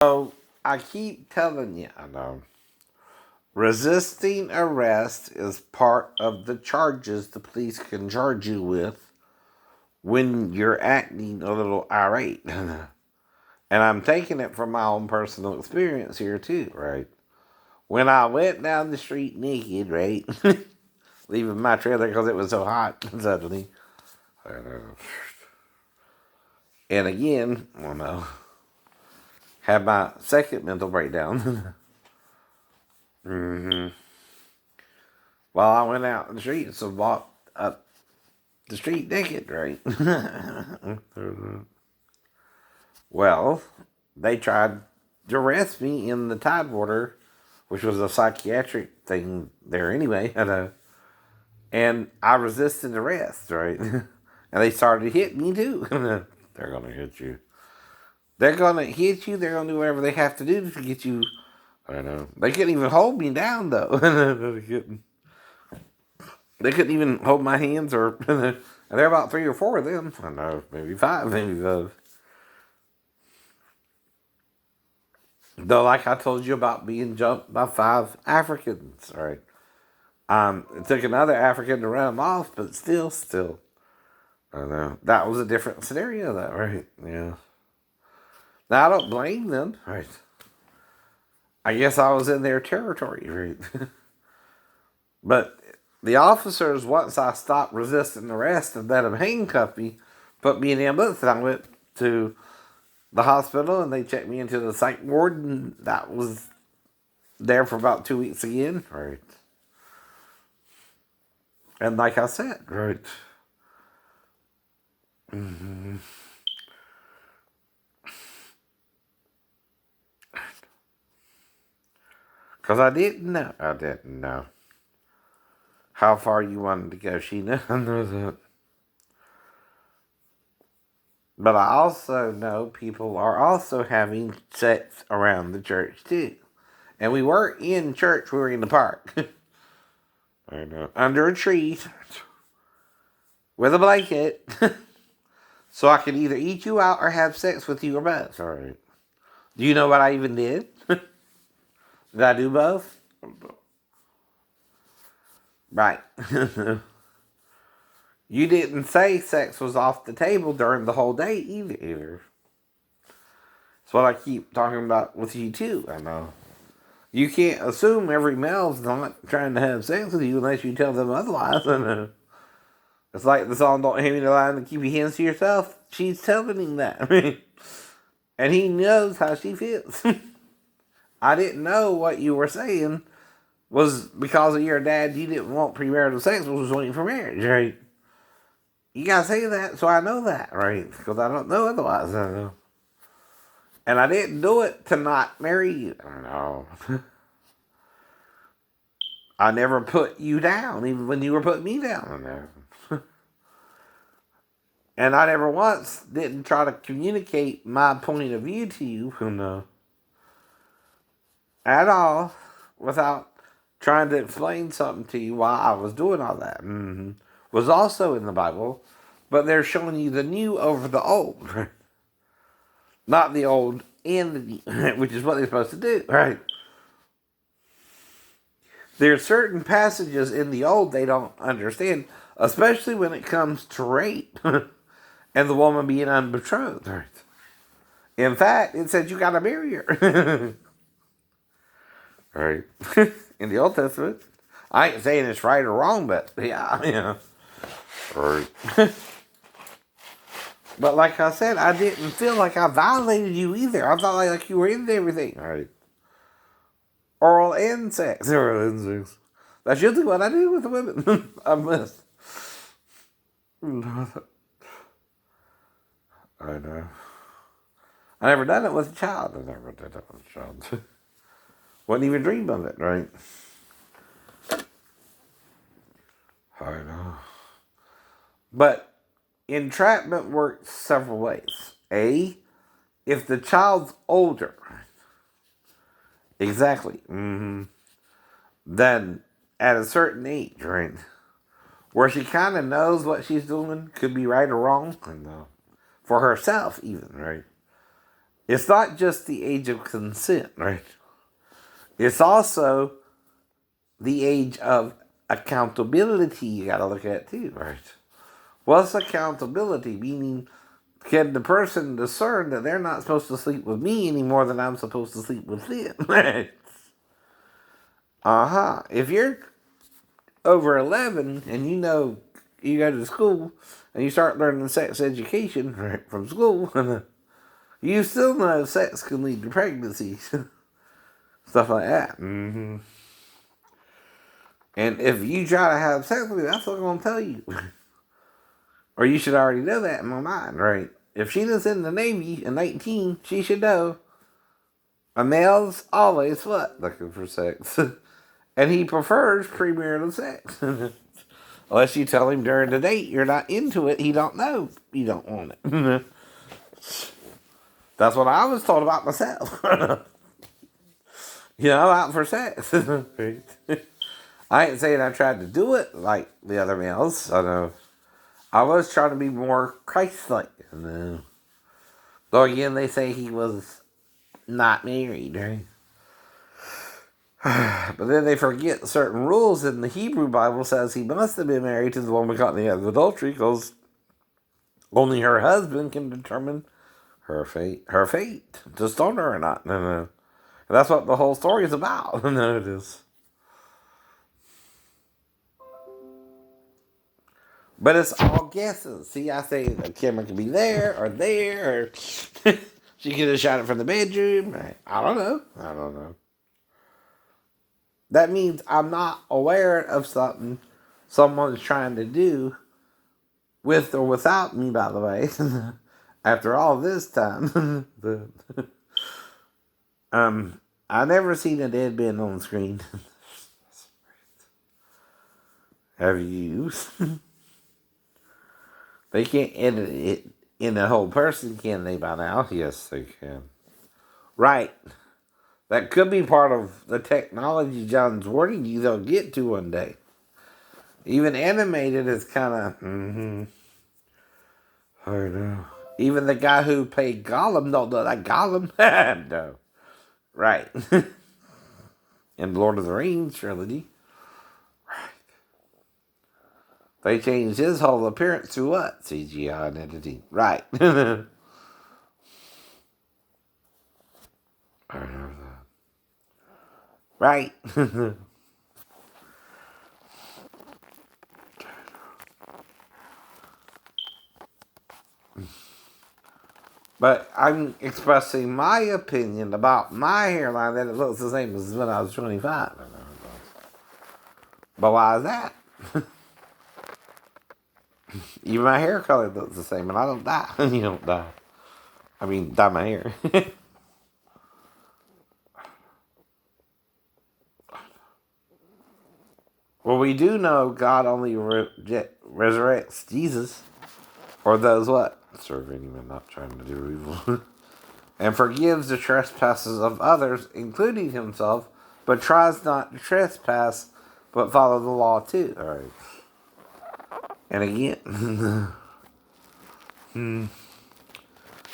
So I keep telling you, I know. Resisting arrest is part of the charges the police can charge you with when you're acting a little irate. And I'm taking it from my own personal experience here too, right? When I went down the street naked, right? Leaving my trailer because it was so hot suddenly. And again, well, no, had my second mental breakdown. hmm While I went out in the street, so walked up the street naked, right? Well, they tried to arrest me in the Tidewater, which was a psychiatric thing there anyway, and I resisted arrest, right? And they started to hit me too. They're gonna hit you. They're gonna hit you. They're gonna do whatever they have to do to get you. I know. They couldn't even hold me down though. They couldn't even hold my hands or. And there are about 3 or 4 of them. I know, maybe 5, maybe 5. Though, like I told you about being jumped by 5 Africans, right? It took another African to run them off, but still. I know. That was a different scenario, though, right? Yeah. Now, I don't blame them, right? I guess I was in their territory, right? But the officers, once I stopped resisting arrest and let them handcuff me, put me in the ambulance, and I went to the hospital and they checked me into the psych ward, and that was there for about 2 weeks again, right? And like I said, right? Because I didn't know how far you wanted to go, Sheena. I know that. But I also know people are also having sex around the church too. And we weren't in church, we were in the park. I know. Under a tree with a blanket. So I could either eat you out or have sex with you or both. All right. Do you know what I even did? Did I do both? Right. You didn't say sex was off the table during the whole day either. That's what I keep talking about with you too. I know. You can't assume every male's not trying to have sex with you unless you tell them otherwise. I know. It's like the song "Don't Hand Me the Line and Keep Your Hands to Yourself." She's telling him that, and he knows how she feels. I didn't know what you were saying was because of your dad. You didn't want premarital sex, was waiting for marriage, right? You gotta say that so I know that, right? Because I don't know otherwise. I know. And I didn't do it to not marry you. I don't know. I never put you down, even when you were putting me down. I know. And I never once didn't try to communicate my point of view to you, no, at all, without trying to explain something to you while I was doing all that. Was also in the Bible, but they're showing you the new over the old, not the old and the new, which is what they're supposed to do, right? There are certain passages in the old they don't understand, especially when it comes to rape and the woman being unbetrothed. Right? In fact, it said you got to marry her. Right? In the Old Testament. I ain't saying it's right or wrong, but yeah, Right. But like I said, I didn't feel like I violated you either. I felt like you were into everything. Right. Oral and sex. Oral and sex. That's usually what I do with the women. I must. I know. I never done it with a child. I never did it with a child. Wouldn't even dream of it, right? I know. But entrapment works several ways. A, if the child's older, exactly, then at a certain age, right, where she kind of knows what she's doing, could be right or wrong, and for herself even, right? it's not just the age of consent, right? It's also the age of accountability you gotta look at too, right? What's accountability? Meaning, can the person discern that they're not supposed to sleep with me any more than I'm supposed to sleep with them? Right? If you're over 11 and you know you go to school and you start learning sex education right, from school, you still know sex can lead to pregnancy. Stuff like that. Mm-hmm. And if you try to have sex with me, that's what I'm going to tell you. Or you should already know that in my mind, right? If she was in the Navy in 19, she should know a male's always what? Looking for sex. And he prefers premarital sex. Unless you tell him during the date you're not into it, he don't know you don't want it. That's what I was told about myself. I'm out for sex. I ain't saying I tried to do it like the other males. I know. I was trying to be more Christ-like. Though again, they say he was not married, right? But then they forget certain rules in the Hebrew Bible says he must have been married to the woman caught in the act of adultery because only her husband can determine her fate to stone her or not. No. And that's what the whole story is about. No, it is. But it's all guesses. See, I say a camera could be there, or she could have shot it from the bedroom. I don't know. That means I'm not aware of something someone's trying to do with or without me, by the way. After all this time. I never seen a dead man on screen. Have you? They can't edit it in a whole person, can they, by now? Yes, they can. Right. That could be part of the technology John's warning you they'll get to one day. Even animated is kind of, I know. Even the guy who played Gollum don't know that Gollum. No. Right. In Lord of the Rings trilogy. Right. They changed his whole appearance to what? CGI and editing. Right. I know that. Right. But I'm expressing my opinion about my hairline that it looks the same as when I was 25. But why is that? Even my hair color looks the same, and I don't dye. You don't dye. I mean, dye my hair. Well, we do know God only resurrects Jesus, or those what? Serving him and not trying to do evil. And forgives the trespasses of others, including himself, but tries not to trespass, but follow the law too. All right. And again,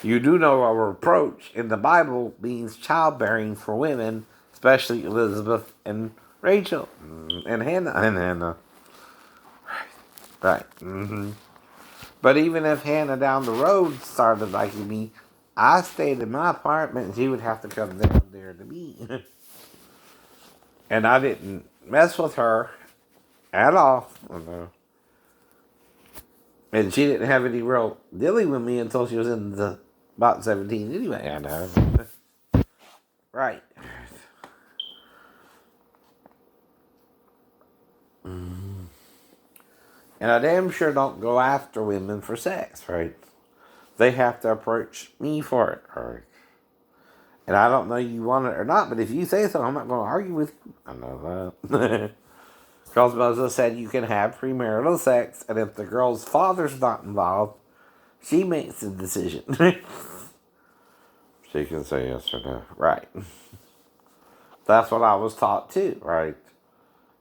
you do know a reproach in the Bible means childbearing for women, especially Elizabeth and Rachel and Hannah. Right. Mm-hmm. But even if Hannah down the road started liking me, I stayed in my apartment and she would have to come down there to me. And I didn't mess with her at all. And she didn't have any real dealing with me until she was in the about 17 anyway. I know. Right. And I damn sure don't go after women for sex, right? They have to approach me for it, right? And I don't know you want it or not, but if you say so, I'm not going to argue with you. I know that. Because Moses said you can have premarital sex, and if the girl's father's not involved, she makes the decision. She can say yes or no. Right. That's what I was taught too, right?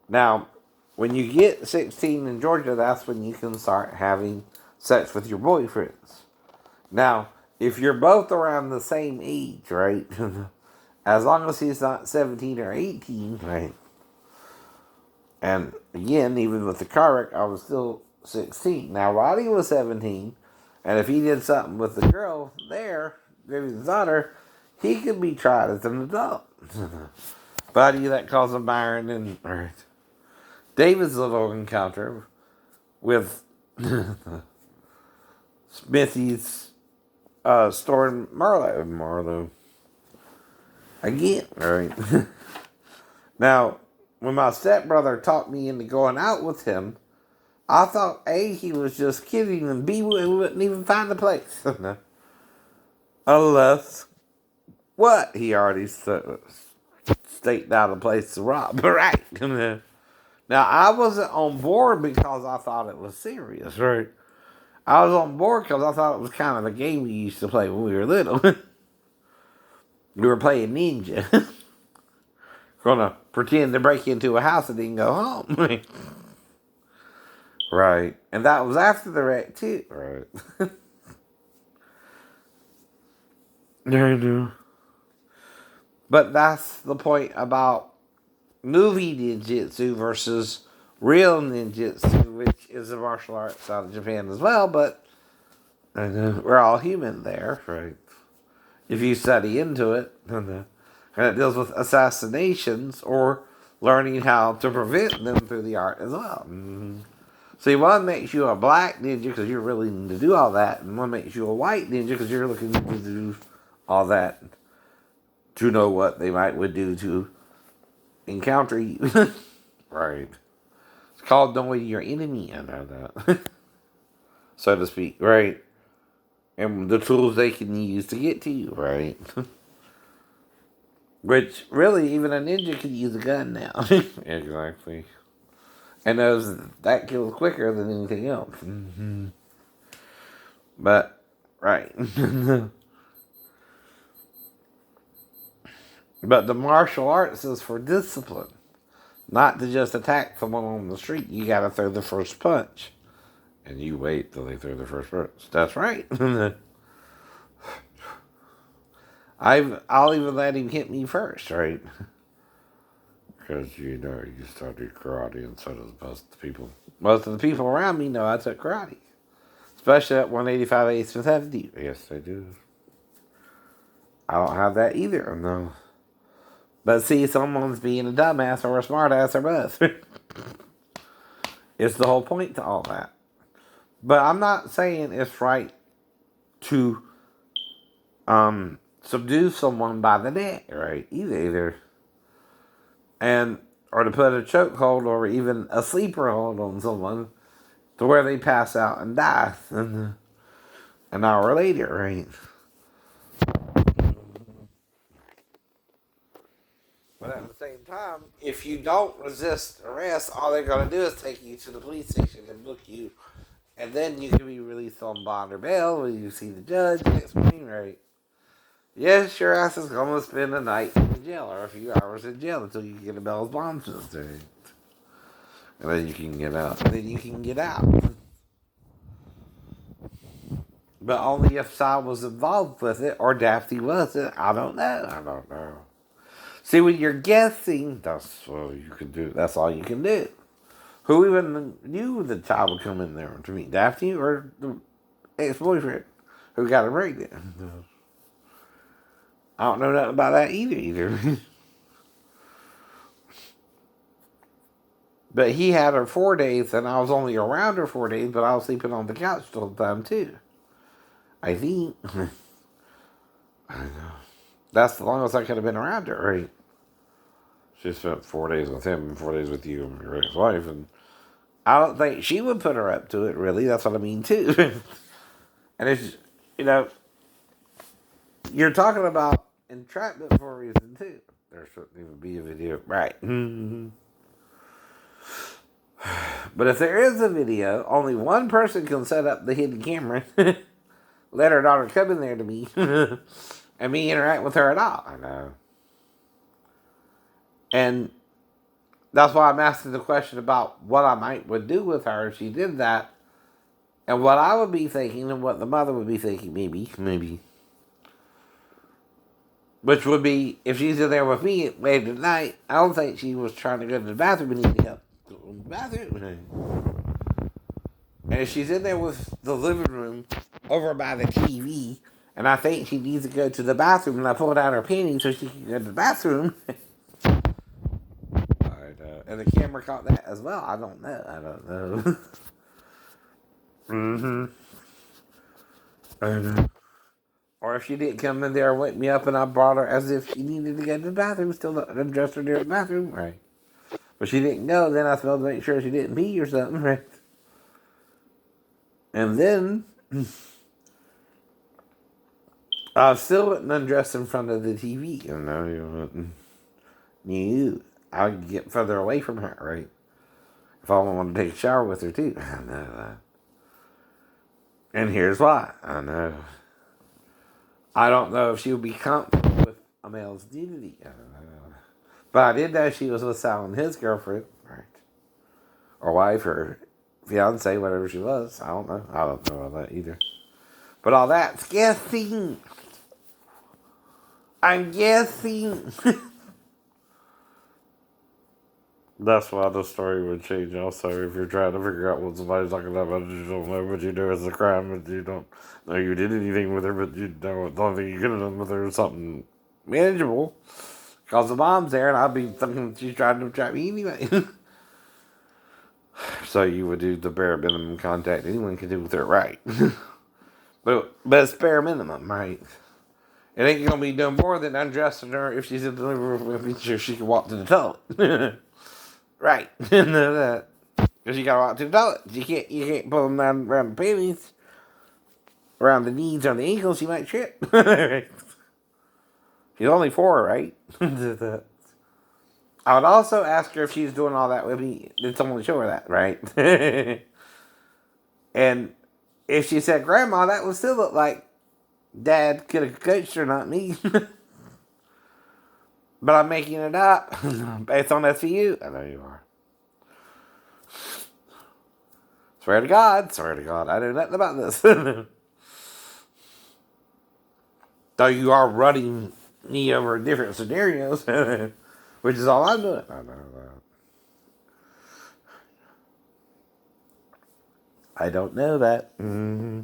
Now, when you get 16 in Georgia, that's when you can start having sex with your boyfriends. Now, if you're both around the same age, right? As long as he's not 17 or 18, right? And again, even with the car wreck, I was still 16. Now, Roddy was 17, and if he did something with the girl there, maybe his daughter, he could be tried as an adult. Buddy, that caused him Byron and right. David's little encounter with Smithy's store in Marlowe. Again, right? Now, when my stepbrother talked me into going out with him, I thought A, he was just kidding, and B, we wouldn't even find the place. Unless, what? He already staked out a place to rob. Right. Now, I wasn't on board because I thought it was serious, right? I was on board because I thought it was kind of a game we used to play when we were little. We were playing ninja. Gonna pretend to break into a house and then go home. Right. And that was after the wreck, too. Right. I know. But that's the point about movie ninjutsu versus real ninjutsu, which is a martial arts out of Japan as well, but I know we're all human there, right? If you study into it, and it deals with assassinations or learning how to prevent them through the art as well. Mm-hmm. See, one makes you a black ninja because you're willing to do all that, and one makes you a white ninja because you're looking to do all that to know what they would do to encounter you. Right. It's called knowing your enemy, I know that. So to speak, right? And the tools they can use to get to you, right? Which, really, even a ninja could use a gun now. Exactly. And that kills quicker than anything else. Mm-hmm. But, right. But the martial arts is for discipline. Not to just attack someone on the street. You gotta throw the first punch. And you wait till they throw the first punch. That's right. I'll even let him hit me first, right? Because, you started karate and so does most of the people. Most of the people around me know I took karate. Especially at 185 8th and 70. Yes, they do. I don't have that either, no. But see, someone's being a dumbass or a smartass or both. It's the whole point to all that. But I'm not saying it's right to subdue someone by the neck, right? Either. And or to put a chokehold or even a sleeper hold on someone to where they pass out and die an hour later, right? But at the same time, if you don't resist arrest, all they're going to do is take you to the police station and book you. And then you can be released on bond or bail when you see the judge next morning, right? Yes, your ass is going to spend a night in jail or a few hours in jail until you get a bail's bond system. And then you can get out. But only if Sai was involved with it or Daphne wasn't. I don't know. See, when you're guessing, that's all you can do. That's all you can do. Who even knew the child would come in there to meet Daphne or the ex-boyfriend who got her pregnant? I don't know nothing about that either. But he had her 4 days, and I was only around her 4 days, but I was sleeping on the couch the whole time, too. I think. I know. That's the longest I could have been around her, right? She spent 4 days with him and 4 days with you and your ex-wife, and I don't think she would put her up to it, really. That's what I mean, too. And it's, you're talking about entrapment for a reason, too. There shouldn't even be a video. Right. But if there is a video, only one person can set up the hidden camera. Let her daughter come in there to me. And me interact with her at all. I know. And that's why I'm asking the question about what I would do with her if she did that. And what I would be thinking, and what the mother would be thinking, maybe, which would be, if she's in there with me late at night, I don't think she was trying to go to the bathroom and need help. Go to the bathroom. And if she's in there with the living room over by the TV, and I think she needs to go to the bathroom, and I pull down her panties so she can go to the bathroom. And the camera caught that as well. I don't know. Mm-hmm. I know. Or if she didn't come in there and wake me up and I brought her as if she needed to go to the bathroom, still not dressed her near the bathroom, right? But she didn't go, then I smelled to make sure she didn't pee or something, right? And then I still wouldn't undress in front of the TV, you wouldn't. I would get further away from her, right? If I want to take a shower with her too. I know that. And here's why. I know. I don't know if she would be comfortable with a male's nudity. I don't know. But I did know she was with Sal and his girlfriend, right? Or wife, or fiance, whatever she was. I don't know. I don't know all that either. But all that's guessing. I'm guessing. That's why the story would change also if you're trying to figure out what somebody's talking about. You don't know what you do as a crime, but you don't know you did anything with her, but you know the only thing you could have done with her is something manageable. Because the mom's there, and I'd be thinking she's trying to trap me anyway. So you would do the bare minimum contact anyone can do with her, right? but it's bare minimum, right? It ain't gonna be no more than undressing her if she's in the living room, making sure she can walk to the toilet. Right. Because you gotta walk to the toilet. You can't pull them down around the panties, around the knees or the ankles. You might trip. She's only 4, right? I would also ask her if she's doing all that with me. Did someone show her that, right? And if she said grandma, that would still look like Dad could have coached her, not me. But I'm making it up based on SVU. I know you are. Swear to God, I know nothing about this. Though you are running me over different scenarios, which is all I'm doing. I know that. I don't know that. Mm-hmm.